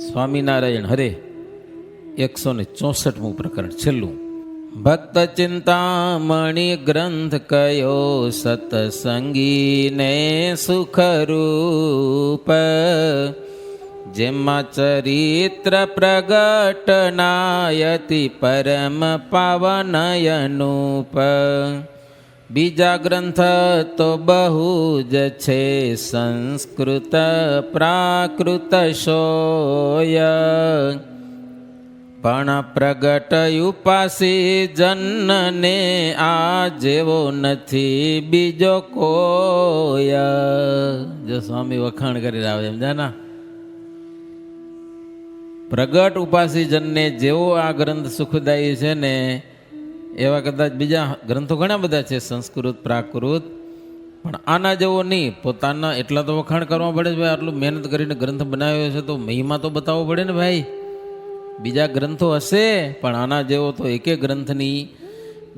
સ્વામિનારાયણ હરે 164મું પ્રકરણ છેલ્લું. ભક્ત ચિંતામણી ગ્રંથ કયો સતસંગીને સુખરૂપ, જેમાં ચરિત્ર પ્રગટનાયતિ પરમ પાવનયનુપ. બીજા ગ્રંથ તો બહુ જ છે સંસ્કૃત પ્રાકૃત શોય, પણ પ્રગટ ઉપાસી જનને આ જેવો નથી બીજો કોઈ. જો સ્વામી વખાણ કરી રહ્યા એમ જાના, પ્રગટ ઉપાસી જનને જેવો આ ગ્રંથ સુખદાયી છે ને એવા કદાચ બીજા ગ્રંથો ઘણા બધા છે સંસ્કૃત પ્રાકૃત, પણ આના જેવો નહીં. પોતાના એટલા તો વખાણ કરવા પડે છે ભાઈ, આટલું મહેનત કરીને ગ્રંથ બનાવ્યો છે તો મહિમા તો બતાવવો પડે ને ભાઈ. બીજા ગ્રંથો હશે પણ આના જેવો તો એકે ગ્રંથની.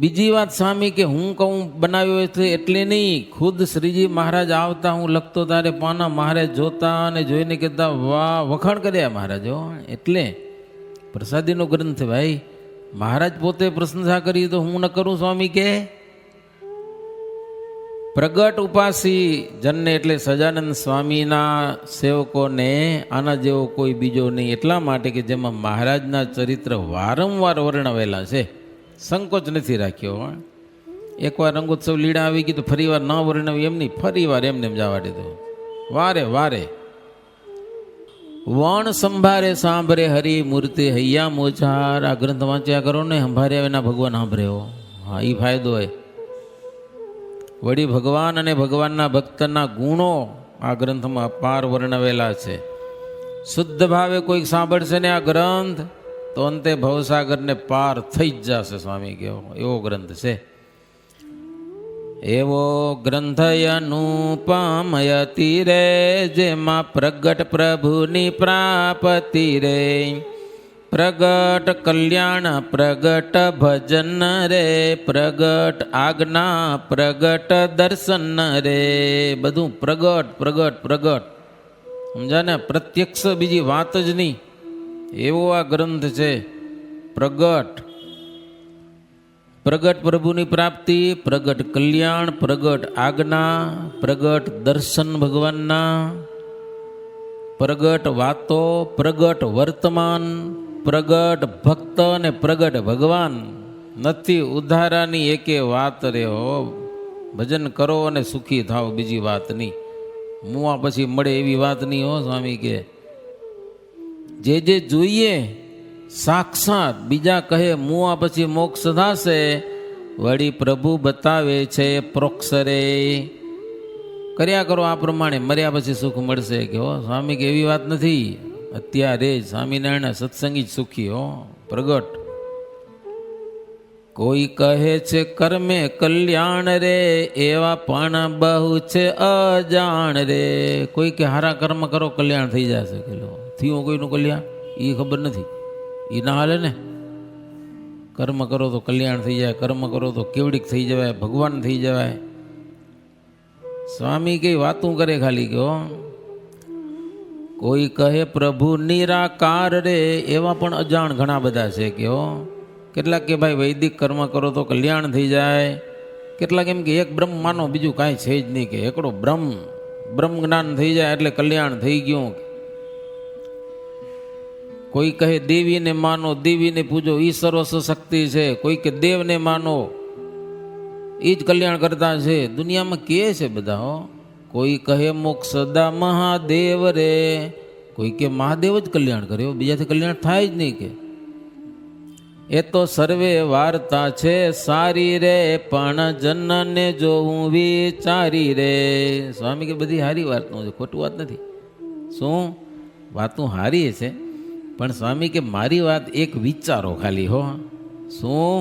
બીજી વાત સ્વામી કે હું કહું બનાવ્યો છે એટલે નહીં, ખુદ શ્રીજી મહારાજ આવતા હું લખતો તારે પાના મહારાજ જોતા અને જોઈને કહેતા વાહ વખાણ કર્યા મહારાજો. એટલે પ્રસાદીનો ગ્રંથ ભાઈ, મહારાજ પોતે પ્રશંસા કરી તો હું ન કરું સ્વામી કે. પ્રગટ ઉપાસી જનને એટલે સજાનંદ સ્વામીના સેવકોને આના જેવો કોઈ બીજો નહીં. એટલા માટે કે જેમાં મહારાજના ચરિત્ર વારંવાર વર્ણવેલા છે, સંકોચ નથી રાખ્યો. એકવાર રંગોત્સવ લીડા આવી ગઈ તો ફરી વાર ન વર્ણવી એમ નહીં, ફરી વાર એમને એમ જવા દીધો. વારે વારે વણ સંભારે સાંભરે હરી મૂર્તિ હૈયા મોચાર. આ ગ્રંથ વાંચ્યા કરો ને, સંભાર્યા વિના ભગવાન સાંભળ્યો. હા એ ફાયદો હોય. વળી ભગવાન અને ભગવાનના ભક્તના ગુણો આ ગ્રંથમાં અપાર વર્ણવેલા છે. શુદ્ધ ભાવે કોઈક સાંભળશે ને આ ગ્રંથ તો અંતે ભવસાગરને પાર થઈ જ જશે સ્વામી કેવો એવો ગ્રંથ છે. એવો ગ્રંથ અનુપમયતિ રે, જેમાં પ્રગટ પ્રભુની પ્રાપ્તિ રે. પ્રગટ કલ્યાણ પ્રગટ ભજન રે, પ્રગટ આજ્ઞા પ્રગટ દર્શન રે. બધું પ્રગટ પ્રગટ પ્રગટ, સમજા ને, પ્રત્યક્ષ બીજી વાત જ નહીં એવો આ ગ્રંથ છે. પ્રગટ પ્રગટ પ્રભુની પ્રાપ્તિ, પ્રગટ કલ્યાણ, પ્રગટ આજ્ઞા, પ્રગટ દર્શન ભગવાનના, પ્રગટ વાતો, પ્રગટ વર્તમાન, પ્રગટ ભક્ત અને પ્રગટ ભગવાન. નથી ઉદ્ધારાની એકે વાત રે હો. ભજન કરો અને સુખી થાવ, બીજી વાત નહીં. મુઆ પછી મળે એવી વાત નહીં હો સ્વામી કે. જે જે જોઈએ સાક્ષાત, બીજા કહે મુઆ પછી મોક્ષ થશે, વળી પ્રભુ બતાવે છે પ્રોક્ષ રે. કર્યા કરો આ પ્રમાણે, મર્યા પછી સુખ મળશે કે હો સ્વામી કે એવી વાત નથી. અત્યારે જ સ્વામિનારાયણ સત્સંગી જ સુખી હો. પ્રગટ કોઈ કહે છે કર્મે કલ્યાણ રે, એવા પણ બહુ છે અજાણ રે. કોઈ કે હારા કર્મ કરો કલ્યાણ થઈ જશે, કે થયું કોઈનું કલ્યાણ એ ખબર નથી, એ ના હાલે ને. કર્મ કરો તો કલ્યાણ થઈ જાય, કર્મ કરો તો કેવડીક થઈ જવાય, ભગવાન થઈ જવાય. સ્વામી કઈ વાતું કરે ખાલી કે હો. કોઈ કહે પ્રભુ નિરાકાર રે, એવા પણ અજાણ ઘણા બધા છે કે હો. કેટલાક કે ભાઈ વૈદિક કર્મ કરો તો કલ્યાણ થઈ જાય, કેટલાક એમ કે એક બ્રહ્મ માનો બીજું કાંઈ છે જ નહીં, કે એકડો બ્રહ્મ જ્ઞાન થઈ જાય એટલે કલ્યાણ થઈ ગયું. કોઈ કહે દેવીને માનો, દેવીને પૂજો ઈ સર્વસ્વ શક્તિ છે. કોઈ કે દેવને માનો એ જ કલ્યાણ કરતા છે. દુનિયામાં કે છે બધા હો. કોઈ કહે મોક્ષદા મહાદેવ રે, કોઈ કે મહાદેવ જ કલ્યાણ કર્યો, બીજાથી કલ્યાણ થાય જ નહીં. કે એ તો સર્વે વાર્તા છે સારી રે, પણ જનને જોવું વિચારી રે. સ્વામી કે બધી હારી વાતનું છે, ખોટું વાત નથી. શું વાતું હારી છે, પણ સ્વામી કે મારી વાત એક વિચારો ખાલી હો. શું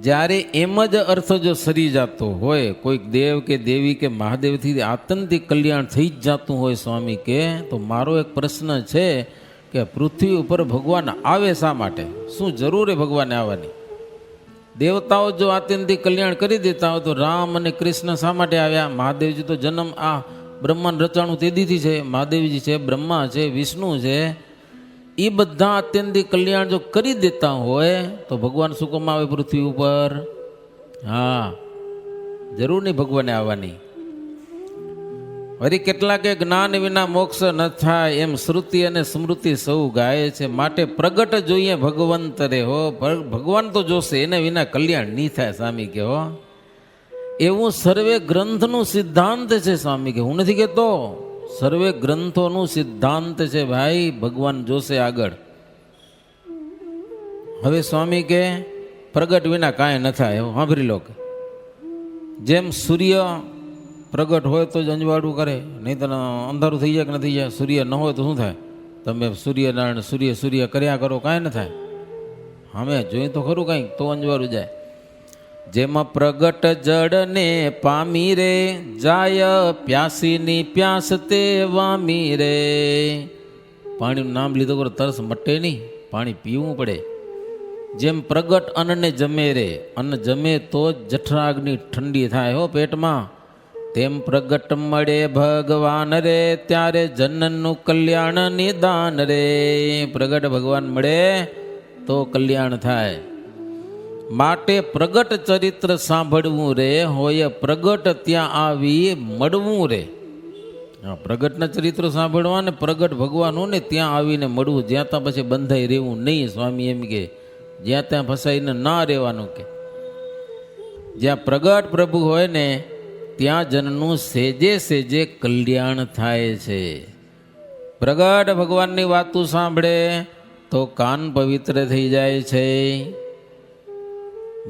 જ્યારે એમ જ અર્થ જો સરી જતો હોય, કોઈક દેવ કે દેવી કે મહાદેવથી આતંકથી કલ્યાણ થઈ જ જતું હોય સ્વામી કે, તો મારો એક પ્રશ્ન છે કે પૃથ્વી ઉપર ભગવાન આવે શા માટે? શું જરૂર છે ભગવાને આવવાની? દેવતાઓ જો આત્યંતિક કલ્યાણ કરી દેતા હોય તો રામ અને કૃષ્ણ શા માટે આવ્યા? મહાદેવજી તો જન્મ આ બ્રહ્માંડ રચાણું તેદીથી છે, મહાદેવજી છે, બ્રહ્મા છે, વિષ્ણુ છે, એ બધા અત્યંતિક કલ્યાણ જો કરી દેતા હોય તો ભગવાન શું કામ આવે પૃથ્વી ઉપર? હા, જરૂર નહીં ભગવાને આવવાની. વળી કેટલાકે જ્ઞાન વિના મોક્ષ ન થાય એમ શ્રુતિ અને સ્મૃતિ સૌ ગાય છે, માટે પ્રગટ જોઈએ ભગવંત રે હો. ભગવાન તો જોશે, એને વિના કલ્યાણ નહીં થાય સ્વામી કે હો. એવું સર્વે ગ્રંથનું સિદ્ધાંત છે સ્વામી કે, હું નથી કહેતો, સર્વે ગ્રંથોનું સિદ્ધાંત છે ભાઈ, ભગવાન જોશે આગળ. હવે સ્વામી કે પ્રગટ વિના કાંઈ ન થાય એવું સાંભળી લો. જેમ સૂર્ય પ્રગટ હોય તો જ અંજવાળું કરે, નહીં તો અંધારું થઈ જાય કે ન થઈ જાય. સૂર્ય ન હોય તો શું થાય? તમે સૂર્યનારાયણ સૂર્ય સૂર્ય કર્યા કરો, કાંઈ ન થાય. અમે જોઈ તો ખરું કાંઈક, તો અંજવાળું જાય. જેમાં પ્રગટ જળને પામી રે, જાય પ્યાસીની પ્યાસ તે વામી રે. પાણીનું નામ લીધું કરો તરસ મટે નહીં, પાણી પીવું પડે. જેમ પ્રગટ અન્નને જમે રે, અન્ન જમે તો જ જઠરાગ્નિ ઠંડી થાય હો પેટમાં, તેમ પ્રગટ મળે ભગવાન રે, ત્યારે જનનનું કલ્યાણ નિદાન રે. પ્રગટ ભગવાન મળે તો કલ્યાણ થાય. માટે પ્રગટ ચરિત્ર સાંભળવું રે, હોય પ્રગટ ત્યાં આવી મળવું રે. પ્રગટના ચરિત્રો સાંભળવા ને પ્રગટ ભગવાન ને ત્યાં આવીને મળવું, જ્યાં ત્યાં પછી બંધાઈ રહેવું નહીં. સ્વામી એમ કે જ્યાં ત્યાં ફસાઈને ના રહેવાનું, કે જ્યાં પ્રગટ પ્રભુ હોય ને ત્યાં જનનું સેજે સેજે કલ્યાણ થાય છે. પ્રગટ ભગવાનની વાતો સાંભળે તો કાન પવિત્ર થઈ જાય છે.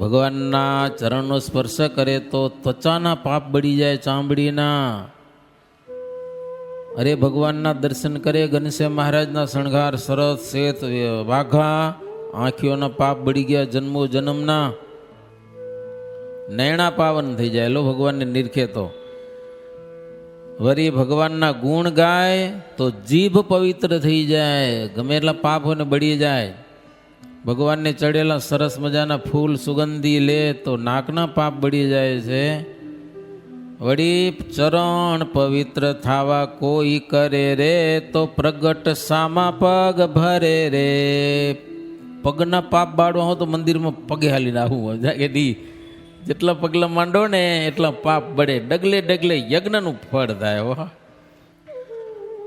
ભગવાનના ચરણનો સ્પર્શ કરે તો ત્વચાના પાપ બળી જાય, ચામડીના. અરે ભગવાનના દર્શન કરે, ઘનશ્યામ મહારાજના શણગાર સરસ શેત વાઘા, આંખીઓના પાપ બળી ગયા જન્મો જન્મના, નૈણા પાવન થઈ જાય લો ભગવાનને નિરખે તો. વરી ભગવાનના ગુણ ગાય તો જીભ પવિત્ર થઈ જાય, ગમે એટલા પાપ હોય ને બળી જાય. ભગવાનને ચડેલા સરસ મજાના ફૂલ સુગંધી લે તો નાકના પાપ બળી જાય છે. વળી ચરણ પવિત્ર થાવા કોઈ કરે રે, તો પ્રગટ સામા પગ ભરે રે. પગના પાપ બાળવા હો તો મંદિરમાં પગે હાલીને આવવું કે દી, જેટલા પગલા માંડો ને એટલા પાપ બળે. ડગલે ડગલે યજ્ઞનું ફળ થાય હો.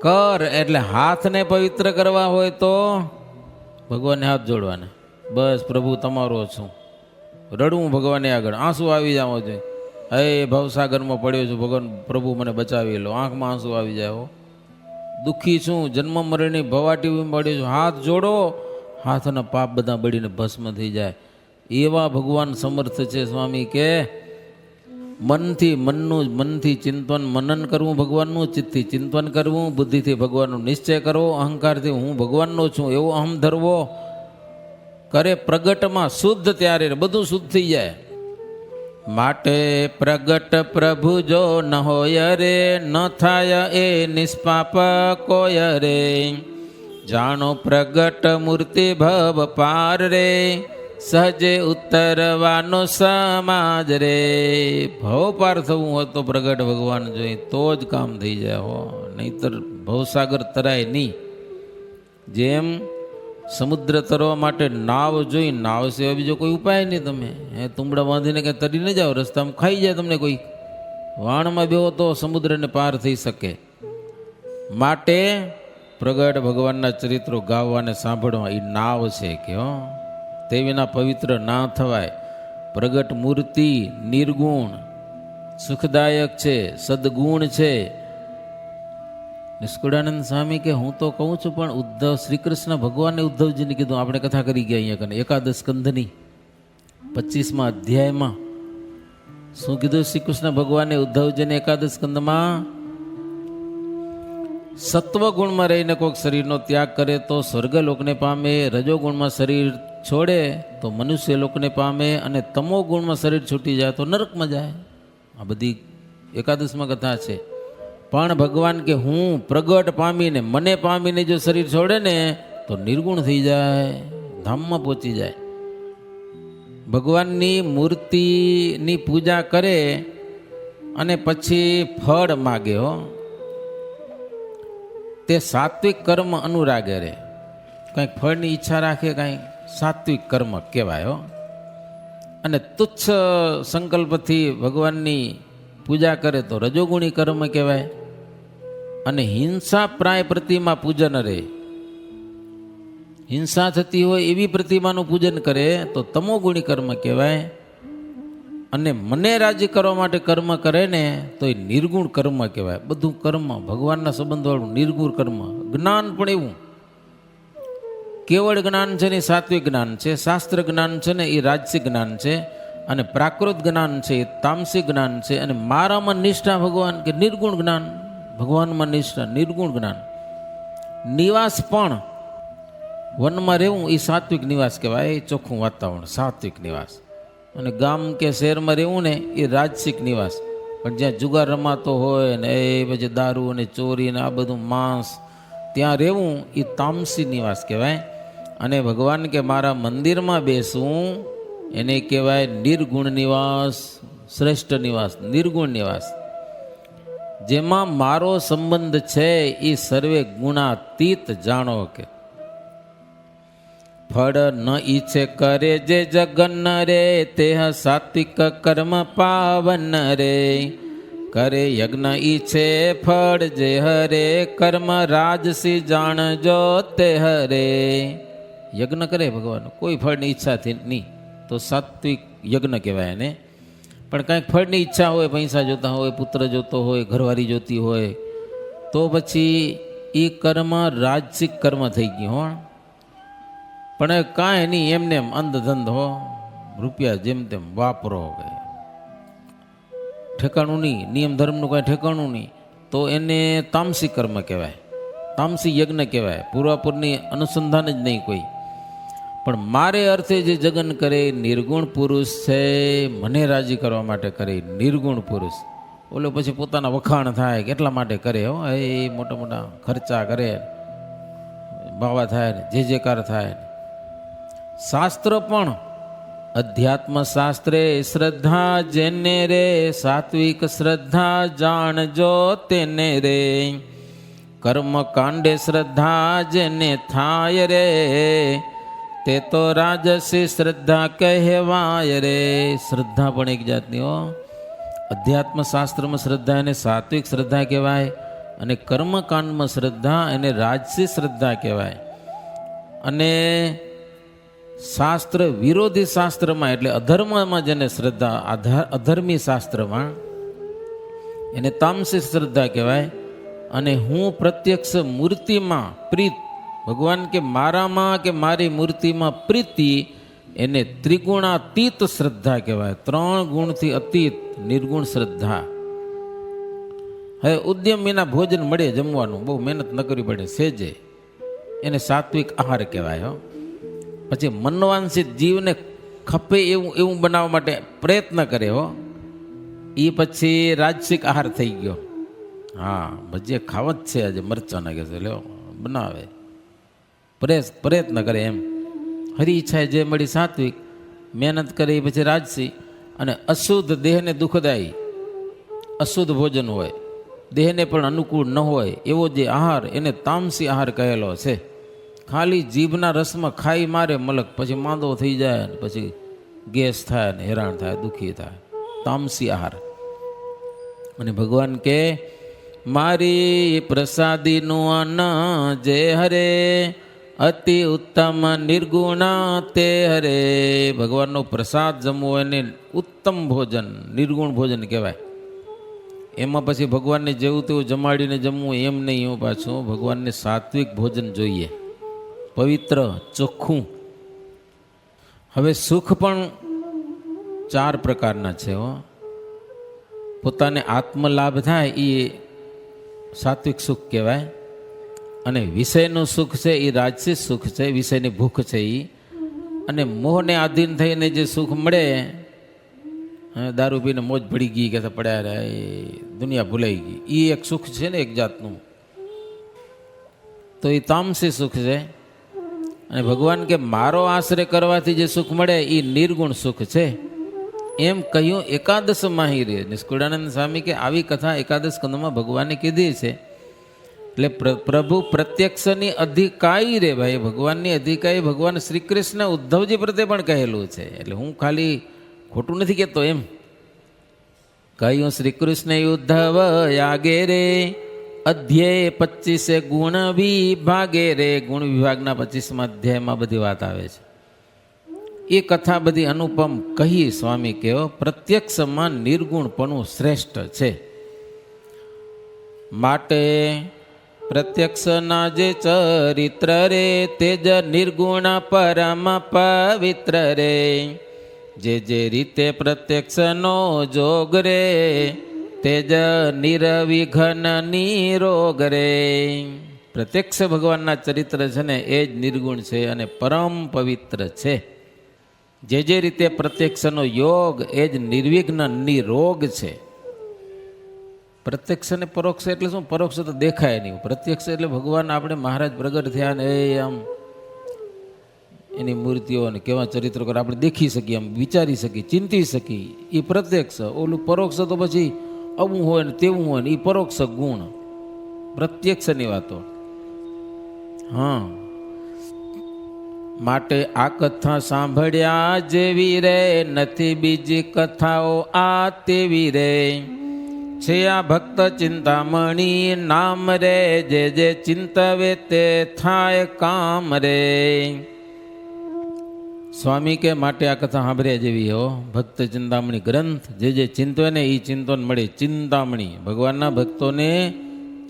કર એટલે હાથને પવિત્ર કરવા હોય તો ભગવાનને હાથ જોડવાના, બસ પ્રભુ તમારો છું. રડવું ભગવાનને આગળ, આંસુ આવી જવા જોઈએ. હે ભવસાગરમાં પડ્યો છું ભગવાન, પ્રભુ મને બચાવી લો. આંખમાં આંસુ આવી જાય હો. દુઃખી છું, જન્મ મરણની ભવાટી પડ્યો છું, હાથ જોડો, હાથના પાપ બધા બળીને ભસ્મ થઈ જાય. એવા ભગવાન સમર્થ છે સ્વામી કે મનથી ચિંતન મનન કરવું ભગવાનનું, ચિત્તથી ચિંતન કરવું, બુદ્ધિથી ભગવાનનો નિશ્ચય કરવો, અહંકારથી હું ભગવાનનો છું એવો અહમ ધરવો કરે. પ્રગટમાં શુદ્ધ ત્યારે બધું શુદ્ધ થઈ જાય. માટે પ્રગટ પ્રભુ જો ન હોય રે, ન થાય એ નિષ્પાપ કોઈ રે. જાણો પ્રગટ મૂર્તિ ભવ પાર રે, સહજે ઉત્તરવાનો સમાજ રે. ભવ પાર થવું હોય તો પ્રગટ ભગવાન જોઈએ તો જ કામ થઈ જાય હો, નહીતર ભવસાગર તરાય નહીં. જેમ સમુદ્ર તરવા માટે નાવ જોઈ, નાવ સિવાય બીજો કોઈ ઉપાય નહીં. તમે તુંબડા બાંધીને કંઈ તરી ન જાઓ, રસ્તામાં ખાઈ જાય તમને કોઈ. વાણમાં બેહો તો સમુદ્રને પાર થઈ શકે. માટે પ્રગટ ભગવાનના ચરિત્રો ગાવા અને સાંભળવા એ નાવ છે કે હો, તે વિના પવિત્ર ના થવાય. પ્રગટ મૂર્તિ નિર્ગુણ સુખદાયક છે, સદગુણ છે. નિષ્કુળાનંદ સ્વામી કે હું તો કહું છું, પણ ઉદ્ધવ શ્રી કૃષ્ણ ભગવાને ઉદ્ધવજીને કીધું. આપણે કથા કરી ગયા અહીંયા કને એકાદશ સ્કંધની 25મા અધ્યાયમાં શું કીધું શ્રી કૃષ્ણ ભગવાને ઉદ્ધવજીને એકાદશ સ્કંધમાં? સત્વગુણમાં રહીને કોઈક શરીરનો ત્યાગ કરે તો સ્વર્ગલોકને પામે, રજોગુણમાં શરીર છોડે તો મનુષ્ય લોકને પામે, અને તમો ગુણમાં શરીર છૂટી જાય તો નરકમાં જાય. આ બધી એકાદશમાં કથા છે. પણ ભગવાન કે હું પ્રગટ પામીને મને પામીને જો શરીર છોડે ને તો નિર્ગુણ થઈ જાય, ધામમાં પહોંચી જાય. ભગવાનની મૂર્તિની પૂજા કરે અને પછી ફળ માગે હો. તે સાત્વિક કર્મ અનુરાગે રે. કંઈક ફળની ઈચ્છા રાખે, કાંઈ સાત્વિક કર્મ કહેવાય હો. અને તુચ્છ સંકલ્પથી ભગવાનની પૂજા કરે તો રજોગુણી કર્મ કહેવાય. અને હિંસા પ્રાય પ્રતિમા પૂજન રે, હિંસા થતી હોય એવી પ્રતિમાનું પૂજન કરે તો તમોગુણી કર્મ કહેવાય. અને મને રાજી કરવા માટે કર્મ કરે ને તો એ નિર્ગુણ કર્મ કહેવાય. બધું કર્મ ભગવાનના સંબંધવાળું નિર્ગુણ કર્મ. જ્ઞાન પણ એવું, કેવળ જ્ઞાન છે ને એ સાત્વિક જ્ઞાન છે, શાસ્ત્ર જ્ઞાન છે ને એ રાજસિક જ્ઞાન છે, અને પ્રાકૃત જ્ઞાન છે એ તામસિક જ્ઞાન છે. અને મારામાં નિષ્ઠા ભગવાન કે નિર્ગુણ જ્ઞાન, ભગવાનમાં નિષ્ઠા નિર્ગુણ જ્ઞાન. નિવાસ પણ વનમાં રહેવું એ સાત્વિક નિવાસ કહેવાય, એ ચોખ્ખું વાતાવરણ સાત્વિક નિવાસ. અને ગામ કે શહેરમાં રહેવું ને એ રાજસિક નિવાસ. પણ જ્યાં જુગાર રમાતો હોય ને એ પછી દારૂ અને ચોરી ને આ બધું માંસ, ત્યાં રહેવું એ તામસી નિવાસ કહેવાય. અને ભગવાન કે મારા મંદિરમાં બેસવું એને કહેવાય નિર્ગુણ નિવાસ, શ્રેષ્ઠ નિવાસ, નિર્ગુણ નિવાસ. જેમાં મારો સંબંધ છે એ સર્વે ગુણાતીત જાણો કે. ફળ ન ઈચ્છે કરે જે જગન રે, તે સાત્વિક કર્મ પાવન રે. કરે યજ્ઞ ઈચ્છે ફળ જે હરે, કર્મ રાજસી જાણજો તે હરે. યજ્ઞ કરે ભગવાન કોઈ ફળની ઈચ્છાથી નહીં તો સાત્વિક યજ્ઞ કહેવાય એને. પણ કાંઈક ફળની ઈચ્છા હોય, પૈસા જોતા હોય, પુત્ર જોતો હોય, ઘરવાળી જોતી હોય, તો પછી એ કર્મ રાજસિક કર્મ થઈ ગયું હો. પણ કાંઈ નહીં, એમને એમ અંધધંધ હો, રૂપિયા જેમ તેમ વાપરો, ઠેકાણું નહીં, નિયમ ધર્મનું કાંઈ ઠેકાણું નહીં, તો એને તામસી કર્મ કહેવાય, તામસી યજ્ઞ કહેવાય. પૂર્વાપુરની અનુસંધાન જ નહીં કોઈ. પણ મારે અર્થે જે જગન કરે નિર્ગુણ પુરુષ છે, મને રાજી કરવા માટે કરે નિર્ગુણ પુરુષ. ઓલો પછી પોતાના વખાણ થાય કે એટલા માટે કરે હો, એ મોટા મોટા ખર્ચા કરે, બાવા થાય ને જે જેકાર થાય. શાસ્ત્ર પણ અધ્યાત્મ શાસ્ત્રે શ્રદ્ધા જેને રે, સાત્વિક શ્રદ્ધા જાણજો તેને રે. કર્મ કાંડે શ્રદ્ધા જેને થાય રે, તે તો રાજસી શ્રદ્ધા કહેવાય રે. શ્રદ્ધા પણ એક જાતની હો. અધ્યાત્મ શાસ્ત્રમાં શ્રદ્ધા એને સાત્વિક શ્રદ્ધા કહેવાય, અને કર્મકાંડમાં શ્રદ્ધા એને રાજસી શ્રદ્ધા કહેવાય. અને શાસ્ત્ર વિરોધી શાસ્ત્રમાં એટલે અધર્મમાં જેને શ્રદ્ધા, અધર્મી શાસ્ત્રમાં એને તામસી શ્રદ્ધા કહેવાય. અને હું પ્રત્યક્ષ મૂર્તિમાં પ્રીત, ભગવાન કે મારામાં કે મારી મૂર્તિમાં પ્રીતિ, એને ત્રિગુણાતીત શ્રદ્ધા કહેવાય. 3 ગુણથી અતીત નિર્ગુણ શ્રદ્ધા. હવે ઉદ્યમ વિના ભોજન મળે જમવાનું, બહુ મહેનત ન કરવી પડે, સેજે, એને સાત્વિક આહાર કહેવાય હો. પછી મનવાંછિત જીવને ખપે એવું એવું બનાવવા માટે પ્રયત્ન કરે હો, એ પછી રાજસિક આહાર થઈ ગયો. હા, ભજીએ ખાવ જ છે આજે, મરચાના કે છે લ્યો બનાવે, પ્રયત્ન કરે એમ. હરી ઈચ્છાએ જે મળી સાત્વિક, મહેનત કરે એ પછી રાજસી. અને અશુદ્ધ, દેહને દુઃખદાયી અશુદ્ધ ભોજન હોય, દેહને પણ અનુકૂળ ન હોય એવો જે આહાર, એને તામસી આહાર કહેલો છે. ખાલી જીભના રસમાં ખાઈ મારે મલક, પછી માંદો થઈ જાય, પછી ગેસ થાય ને હેરાન થાય, દુઃખી થાય, તામસી આહાર. અને ભગવાન કે મારી પ્રસાદીનું અન્ન જે હરે, અતિ ઉત્તમ નિર્ગુણા તે હરે. ભગવાનનો પ્રસાદ જમવો એને ઉત્તમ ભોજન, નિર્ગુણ ભોજન કહેવાય. એમાં પછી ભગવાનને જેવું તેવું જમાડીને જમવું એમ નહીં હું પાછું. ભગવાનને સાત્વિક ભોજન જોઈએ, પવિત્ર, ચોખ્ખું. હવે સુખ પણ 4 પ્રકારના છે હો. પોતાને આત્મલાભ થાય એ સાત્વિક સુખ કહેવાય. અને વિષયનું સુખ છે એ રાજસી સુખ છે, વિષયની ભૂખ છે એ. અને મોહને આધીન થઈને જે સુખ મળે, દારૂ પીને મોજ પડી ગઈ કે પડ્યા રહ્યા, દુનિયા ભૂલાઈ ગઈ, એ એક સુખ છે ને એક જાતનું, તો એ તામસી સુખ છે. અને ભગવાન કે મારો આશ્રય કરવાથી જે સુખ મળે એ નિર્ગુણ સુખ છે. એમ કહ્યું એકાદશ માહિરે. નિષ્કુળાનંદ સ્વામી કે આવી કથા એકાદશ સ્કંદમાં ભગવાને કીધી છે એટલે પ્રભુ પ્રત્યક્ષની અધિકારી રે ભાઈ, ભગવાનની અધિકારી ભગવાન શ્રી કૃષ્ણ ઉદ્ધવજી પ્રત્યે પણ કહેલું છે. એટલે હું ખાલી ખોટું નથી કહેતો એમ. કહ્યું શ્રી કૃષ્ણ ઉદ્ધવ આગે રે અધ્યાય 25 ગુણ વિભાગે રે. ગુણ વિભાગના 25મા અધ્યાયમાં બધી વાત આવે છે. એ કથા બધી અનુપમ કહી સ્વામી કહો પ્રત્યક્ષમાં નિર્ગુણપણું શ્રેષ્ઠ છે. માટે પ્રત્યક્ષના જે ચરિત્ર રે તેજ નિર્ગુણ પરમ પવિત્ર રે. જે રીતે પ્રત્યક્ષનો જોગ રે તેજ નિર્વિઘ્ન નિરોગ રે. પ્રત્યક્ષ ભગવાનના ચરિત્ર છે ને એ જ નિર્ગુણ છે અને પરમ પવિત્ર છે. જે રીતે પ્રત્યક્ષનો યોગ એ જ નિર્વિઘ્ન નિરોગ છે. પ્રત્યક્ષ અને પરોક્ષ એટલે શું? પરોક્ષ તો દેખાય નહીં. પ્રત્યક્ષ એટલે ભગવાન આપણે મહારાજ પ્રગટ થયા ને એ આમ એની મૂર્તિઓ ને કેવા ચરિત્રો કરે આપણે દેખી શકીએ, આમ વિચારી શકીએ, ચિંતી શકીએ, એ પ્રત્યક્ષ. ઓલું પરોક્ષ તો પછી આવું હોય ને તેવું હોય ને એ પરોક્ષ ગુણ. પ્રત્યક્ષની વાતો. હા, માટે આ કથા સાંભળ્યા જેવી રે નથી બીજી કથાઓ આ તેવી રે. છે આ ભક્ત ચિંતામણી નામ રે જે ચિંતવે તે થાય કામ રે. સ્વામી કે માટે આ કથા સાંભળ્યા જેવી હો. ભક્ત ચિંતામણી ગ્રંથ જે ચિંતવે ને એ ચિંતન મળે. ચિંતામણી ભગવાનના ભક્તોને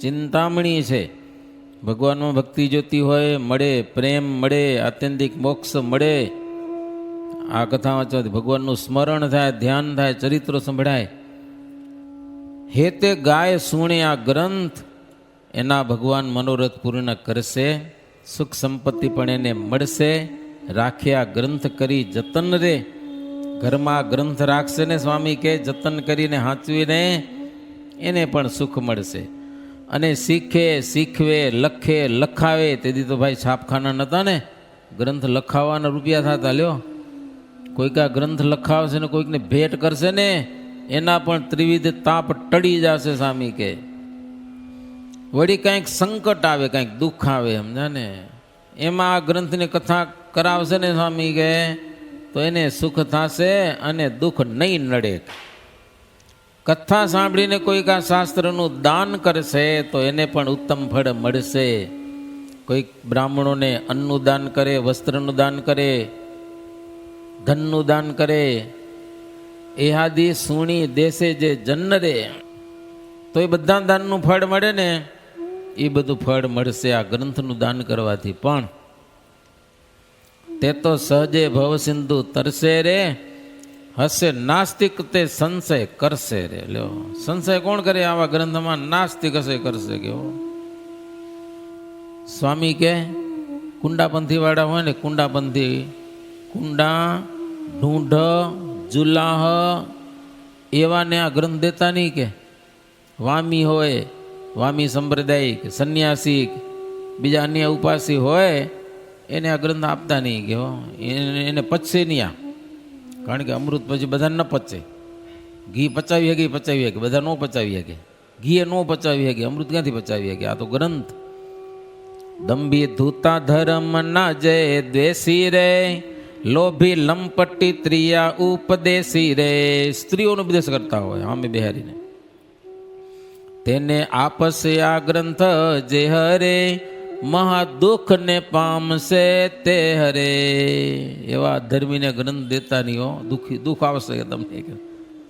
ચિંતામણી છે. ભગવાનમાં ભક્તિ જોતી હોય મળે, પ્રેમ મળે, આત્યંતિક મોક્ષ મળે. આ કથા વાંચવાથી ભગવાનનું સ્મરણ થાય, ધ્યાન થાય, ચરિત્રો સંભળાય. હે તે ગાય સુણે આ ગ્રંથ એના ભગવાન મનોરથ પૂર્ણ કરશે. સુખ સંપત્તિ પણ એને મળશે. રાખ્યા ગ્રંથ કરી જતન રે. ઘરમાં ગ્રંથ રાખશે ને સ્વામી કે જતન કરીને હાંચવીને એને પણ સુખ મળશે. અને શીખે, શીખવે, લખે, લખાવે. તેથી તો ભાઈ છાપખાના નહોતા ને, ગ્રંથ લખાવવાના રૂપિયા થતા. લ્યો, કોઈક આ ગ્રંથ લખાવશે ને કોઈકને ભેટ કરશે ને એના પણ ત્રિવિધ તાપ ટળી જશે સ્વામી કે. વળી કંઈક સંકટ આવે, કંઈક દુઃખ આવે, સમજા ને, એમાં આ ગ્રંથની કથા કરાવશે ને સ્વામી કે તો એને સુખ થશે અને દુઃખ નહીં નડે. કથા સાંભળીને કોઈક આ શાસ્ત્રનું દાન કરશે તો એને પણ ઉત્તમ ફળ મળશે. કોઈક બ્રાહ્મણોને અન્નનું દાન કરે, વસ્ત્રનું દાન કરે, ધનનું દાન કરે, એહાદી સુણી દેશે જે જન્ન રે, તો એ બધા દાનનું ફળ મળે ને એ બધું ફળ મળશે આ ગ્રંથનું દાન કરવાથી. પણ તે તો સહજે ભવ સિંધુ તરસે રે, હશે નાસ્તિક તે સંશય કરશે રે. લ્યો, સંશય કોણ કરે આવા ગ્રંથમાં? નાસ્તિક હશે કરશે. કેવો સ્વામી કે કુંડાપંથી વાળા હોય ને, કુંડાપંથી, કુંડા, ઢૂંઢ, જુલાહ એવાને આ ગ્રંથ દેતા નહીં. કે વામી હોય, વામી સંપ્રદાયિક, સંન્યાસિક, બીજા અન્ય ઉપાસી હોય એને આ ગ્રંથ આપતા નહીં. કે એને પચશે નહીં આ. કારણ કે અમૃત પછી બધા ન પચે. ઘી પચાવી શકે, બધા ન પચાવી શકે. ઘી ન પચાવી શકે, અમૃત ક્યાંથી પચાવી શકે? આ તો ગ્રંથ. દંભી ધૂતા ધર્મ ના જય દ્વેષી રે, લોભી લંપટી ત્રિયા ઉપદેશી રે. સ્ત્રીઓનો ઉપદેશ કરતા હોય આમે બિહારીને. તેને આપશે આ ગ્રંથ જે હરે, મહાદુઃખ ને પામશે તે હરે. એવા ધર્મીને ગ્રંથ દેતા નહીં હો. દુઃખ આવશે તમને.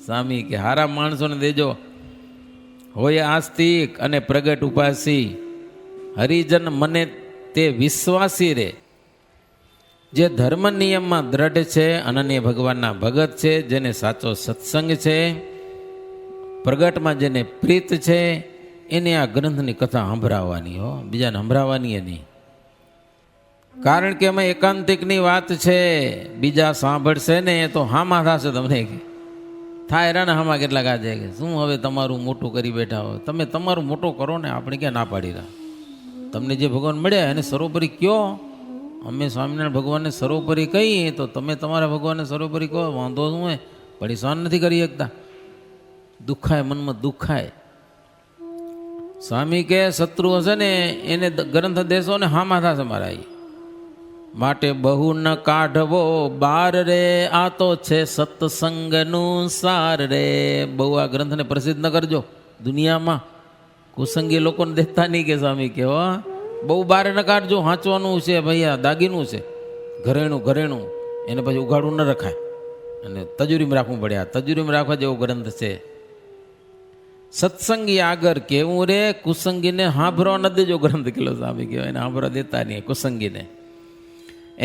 સ્વામી કે હારા માણસોને દેજો. હોય આસ્તિક અને પ્રગટ ઉપાસી, હરિજન મને તે વિશ્વાસી રે. જે ધર્મ નિયમમાં દ્રઢ છે, અનન્ય ભગવાનના ભગત છે, જેને સાચો સત્સંગ છે, પ્રગટમાં જેને પ્રીત છે, એને આ ગ્રંથની કથા સંભળાવવાની હો, બીજાને સંભળાવવાની નહીં. કારણ કે એમાં એકાંતિકની વાત છે. બીજા સાંભળશે ને એ તો હામાં થશે. તમને થાય રા ને હામાં કેટલાક આજે કે શું હવે તમારું મોટું કરી બેઠા હોય. તમે તમારું મોટું કરો ને, આપણે ક્યાં ના પાડી રહ્યા. તમને જે ભગવાન મળ્યા એને સર્વોપરી કયો. અમે સ્વામિનારાયણ ભગવાનને સર્વોપરી કહીએ તો તમે તમારા ભગવાનને સર્વોપરી કહો. વાંધો શું હોય? પરેશાન નથી કરી શકતા. દુખાય, મનમાં દુખાય. સ્વામી કે શત્રુ હશે ને એને ગ્રંથ દેશો ને હામાં થશે મારા. માટે બહુ ન કાઢવો બાર રે, આ તો છે સત્સંગનું સાર રે. બહુ આ ગ્રંથને પ્રસિદ્ધ ન કરજો દુનિયામાં, કુસંગી લોકોને દેતા નહીં કે સ્વામી કે હો બહુ બાર ન કાઢજો, વાંચવાનું છે ભૈયા, દાગીનું છે, ઘરેણું એને પછી ઉઘાડું ન રખાય અને તજુરીમાં રાખવું પડે. આ તજુરીમાં રાખવા જેવો ગ્રંથ છે. સત્સંગી આગળ કેવું રે, કુસંગીને હાંભરવા ન દેજો ગ્રંથ કિલો સ્વામી કહેવાય, એને હાંભરવા દેતા નહીં કુસંગીને.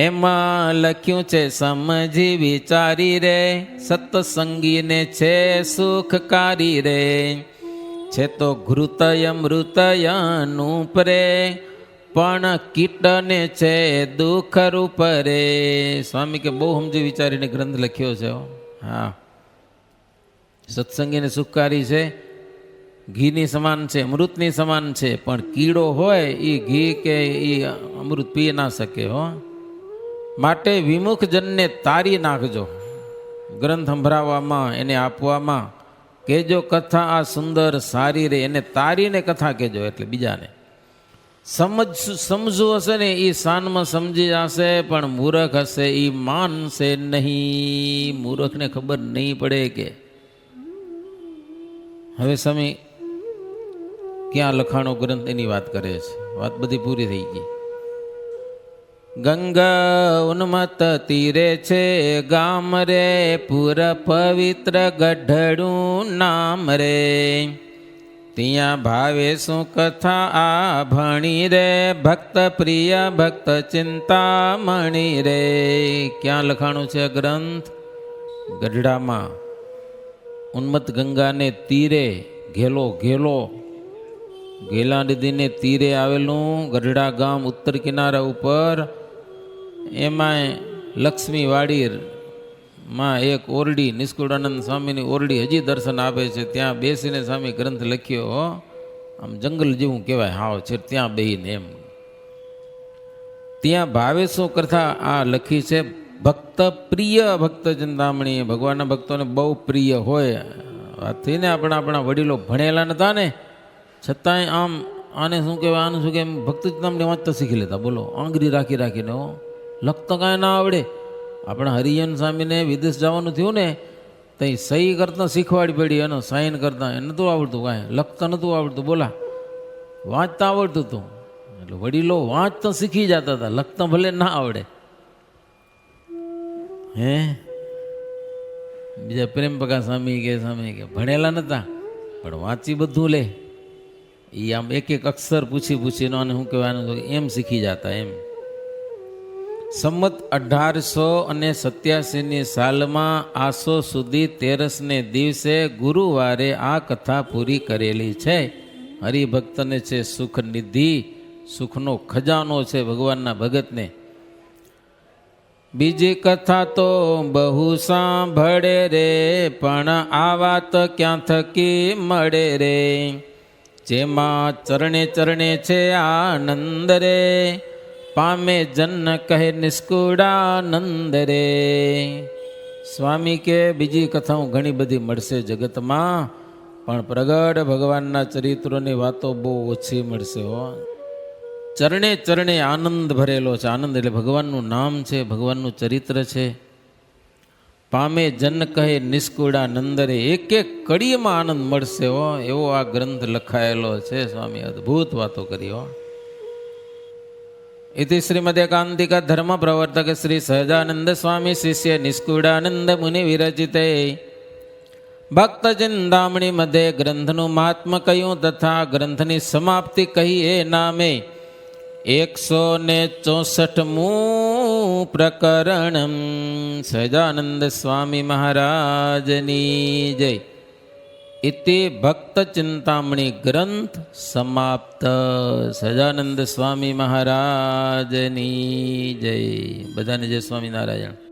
એમાં લખ્યું છે સમજી વિચારી રે, સત્સંગીને છે સુખકારી રે. છે તો ઘૃતય મૃતયનું પરે, પણ કીટને છે દુઃખ રૂપ રે. સ્વામી કે બહુ સમજી વિચારીને ગ્રંથ લખ્યો છે. હા, સત્સંગીને સુખકારી છે, ઘીની સમાન છે, અમૃતની સમાન છે, પણ કીડો હોય એ ઘી કે એ અમૃત પી ના શકે. હો, માટે વિમુખ જનને તારી નાખજો ગ્રંથ સંભળાવવામાં, એને આપવામાં. કેજો કથા આ સુંદર સારી રે, એને તારીને કથા કેજો એટલે બીજાને. સમજવું હશે ને એ શાનમાં સમજી જશે, પણ મૂર્ખ હશે એ માનશે નહીં. મૂર્ખને ખબર નહીં પડે કે હવે સ્વામી ક્યાં લખાણો ગ્રંથ એની વાત કરે છે. વાત બધી પૂરી થઈ ગઈ. ગંગા ઉન્મત તીરે છે ગામ રે, પુર પવિત્ર ગઢડું નામ રે. ત્યાં ભાવે શું કથા આ ભણી રે, ભક્ત પ્રિય ભક્ત ચિંતામણી રે. ક્યાં લખાણું છે ગ્રંથ? ગઢડામાં ઉન્મત ગંગાને તીરે, ઘેલા નદીને તીરે આવેલું ગઢડા ગામ ઉત્તર કિનારા ઉપર. એમાંય લક્ષ્મીવાડીમાં એક ઓરડી, નિષ્કુળાનંદ સ્વામીની ઓરડી હજી દર્શન આપે છે. ત્યાં બેસીને સ્વામી ગ્રંથ લખ્યો. આમ જંગલ જેવું કહેવાય હાવ છે, ત્યાં બેહીને એમ. ત્યાં ભાવે શું કથા આ લખી છે. ભક્ત પ્રિય ભક્ત ચિંતામણી, ભગવાનના ભક્તોને બહુ પ્રિય હોય. આથી ને આપણા વડીલો ભણેલા નતા ને, છતાંય આમ આને શું કહેવાય, આનું શું કહેવાય, ભક્ત ચિંતામણી વાંચતા શીખી લેતા. બોલો, આંગળી રાખીને હો, લખતા કાંઈ ના આવડે. આપણા હરિજન સ્વામીને વિદેશ જવાનું થયું ને, ત્યાં સહી કરતા શીખવાડી પડી, એનો સાઇન કરતા એ નહોતું આવડતું, કાંઈ લખતા નહોતું આવડતું. બોલા, વાંચતા આવડતું હતું. એટલે વડીલો વાંચતા શીખી જતા હતા, લખતા ભલે ના આવડે. હે બીજા પ્રેમ પકા સ્વામી કે ભણેલા નતા પણ વાંચી બધું લે. એ આમ એક અક્ષર પૂછીને અને શું કહેવાનું એમ શીખી જતા એમ. સંમત 1887 સાલમાં આસો સુધી 13ને દિવસે ગુરુવારે આ કથા પૂરી કરેલી છે. હરિભક્તને છે સુખ નિધિ, સુખનો ખજાનો છે ભગવાનના ભગતને. બીજી કથા તો બહુ સાંભળે રે, પણ આ વાત ક્યાં થકી મળે રે. જેમાં ચરણે ચરણે છે આનંદ રે, પામે જન કહે નિષ્કુળાનંદ રે. સ્વામી કે બીજી કથાઓ ઘણી બધી મળશે જગતમાં, પણ પ્રગટ ભગવાનના ચરિત્રોની વાતો બહુ ઓછી મળશે. હો, ચરણે ચરણે આનંદ ભરેલો છે. આનંદ એટલે ભગવાનનું નામ છે, ભગવાનનું ચરિત્ર છે. પામે જન કહે નિષ્કુળાનંદ રે, એક એક કડીમાં આનંદ મળશે. હો, એવો આ ગ્રંથ લખાયેલો છે. સ્વામી અદ્ભુત વાતો કરી. હો, इति श्रीमदेकांतिक धर्म प्रवर्तक श्री सहजानंद स्वामी शिष्य निष्कुळानंद मुनि विरचिते भक्त चिंतामणी मध्य ग्रंथनु महात्म कह्યું तथा ग्रंथनी समाप्ति कही ए नामे 164 प्रकरण सहजानंद स्वामी महाराजनी जय। इति भक्त चिंतामणी ग्रंथ समाप्त। सहजानंद स्वामी महाराजनी जय। बधाने जय स्वामी नारायण।